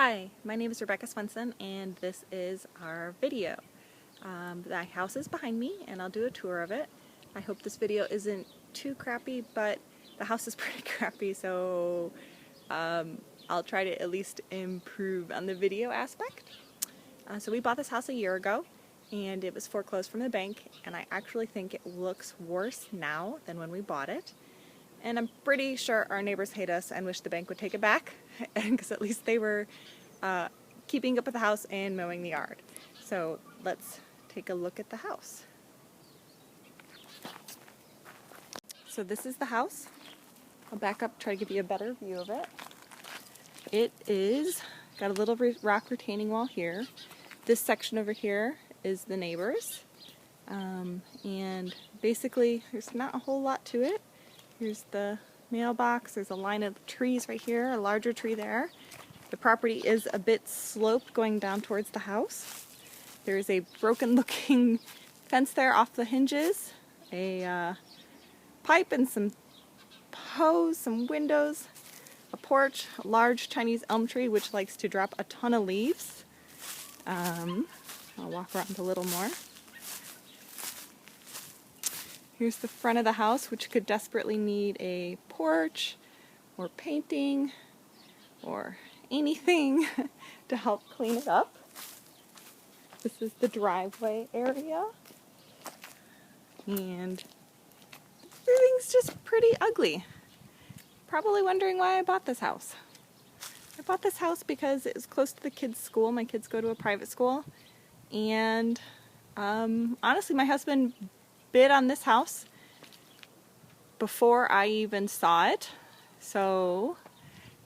Hi, my name is Rebecca Swenson and this is our video. The house is behind me and I'll do a tour of it. I hope this video isn't too crappy, but the house is pretty crappy, so I'll try to at least improve on the video aspect. So we bought this house a year ago and it was foreclosed from the bank, and I actually think it looks worse now than when we bought it. And I'm pretty sure our neighbors hate us and wish the bank would take it back, because at least they were keeping up with the house and mowing the yard. So let's take a look at the house. So this is the house. I'll back up, try to give you a better view of it. It is got a little rock retaining wall here. This section over here is the neighbors. And basically there's not a whole lot to it. Here's the mailbox, there's a line of trees right here, a larger tree there. The property is a bit sloped going down towards the house. There's a broken looking fence there off the hinges, a pipe and some hose, some windows, a porch, a large Chinese elm tree which likes to drop a ton of leaves. I'll walk around a little more. Here's the front of the house, which could desperately need a porch or painting or anything to help clean it up. This is the driveway area, and everything's just pretty ugly. Probably wondering why I bought this house. I bought this house because it was close to the kids' school. My kids go to a private school, and honestly, my husband bid on this house before I even saw it, so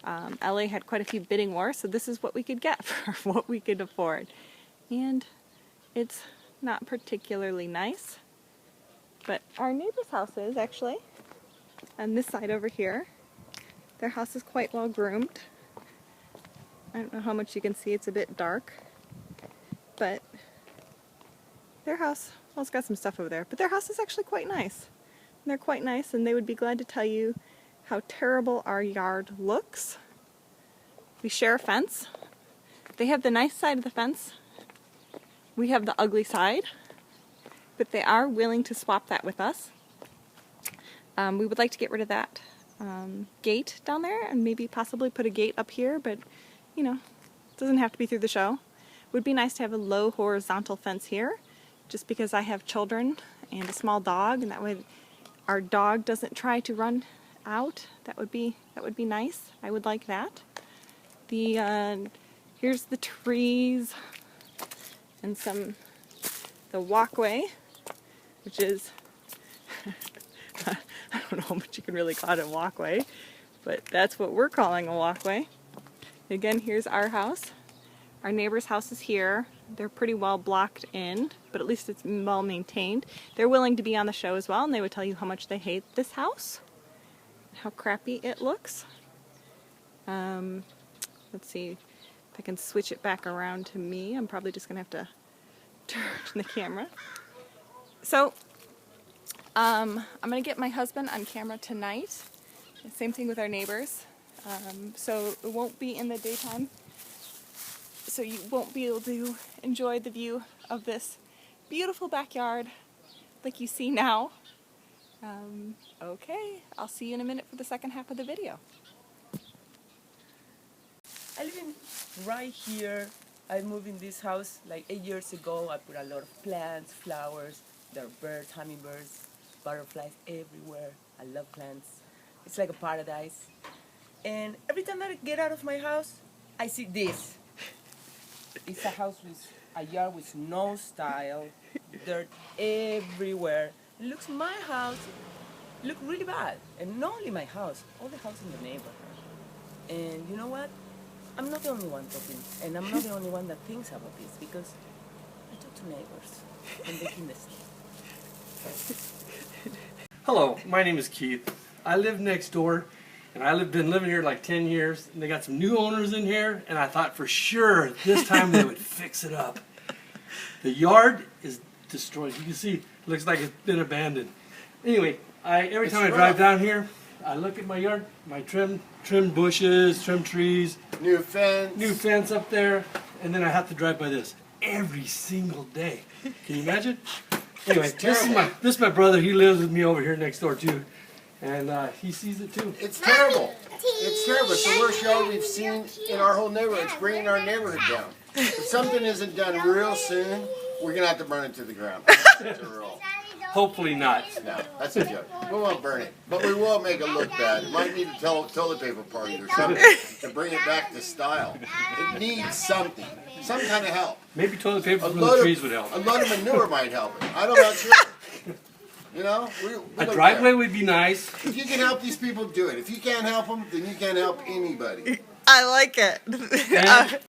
LA had quite a few bidding wars, so this is what we could get for what we could afford. And it's not particularly nice, but our neighbor's house is actually on this side over here. Their house is quite well groomed. I don't know how much you can see, it's a bit dark, but their house, well, it's got some stuff over there, but their house is actually quite nice. And they're quite nice, and they would be glad to tell you how terrible our yard looks. We share a fence. They have the nice side of the fence. We have the ugly side, but they are willing to swap that with us. We would like to get rid of that gate down there and maybe possibly put a gate up here, but you know, it doesn't have to be through the show. It would be nice to have a low horizontal fence here, just because I have children and a small dog, and that way our dog doesn't try to run out. That would be nice. I would like that. Here's the trees and the walkway, which is I don't know how much you can really call it a walkway, but that's what we're calling a walkway. Again, here's our house. Our neighbor's house is here. They're pretty well blocked in, but at least it's well maintained. They're willing to be on the show as well, and they would tell you how much they hate this house, how crappy it looks. Let's see if I can switch it back around to me. I'm probably just going to have to turn the camera. So, I'm going to get my husband on camera tonight. Same thing with our neighbors. So it won't be in the daytime, so you won't be able to enjoy the view of this beautiful backyard like you see now. Okay, I'll see you in a minute for the second half of the video. I live right here. I moved in this house like 8 years ago. I put a lot of plants, flowers, there are birds, hummingbirds, butterflies everywhere. I love plants. It's like a paradise. And every time that I get out of my house, I see this. It's a house with a yard with no style, dirt everywhere. It looks my house look really bad, and not only my house, all the houses in the neighborhood. And you know what? I'm not the only one talking, and I'm not the only one that thinks about this, because I talk to neighbors, and they can listen. Hello, my name is Keith. I live next door. And I've been living here like 10 years, and they got some new owners in here, and I thought for sure this time they would fix it up. The yard is destroyed. You can see, it looks like it's been abandoned. Anyway, every time I drive down here, I look at my yard, my trimmed bushes, trimmed trees, New fence. new fence up there, and then I have to drive by this every single day. Can you imagine? Anyway, this is my brother. He lives with me over here next door too, and he sees it too. It's terrible. It's terrible. It's the worst yard we've seen in our whole neighborhood. It's bringing our neighborhood down. If something isn't done real soon, we're gonna have to burn it to the ground. It's a rule. Hopefully not. No, that's a joke. We won't burn it, but we will make it look bad. It might need a toilet paper party or something to bring it back to style. It needs something, some kind of help. Maybe toilet paper from the trees would help. A lot of manure might help it. I'm not sure. You know, we A look driveway there. would be nice. If you can help these people, do it. If you can't help them, then you can't help anybody. I like it. And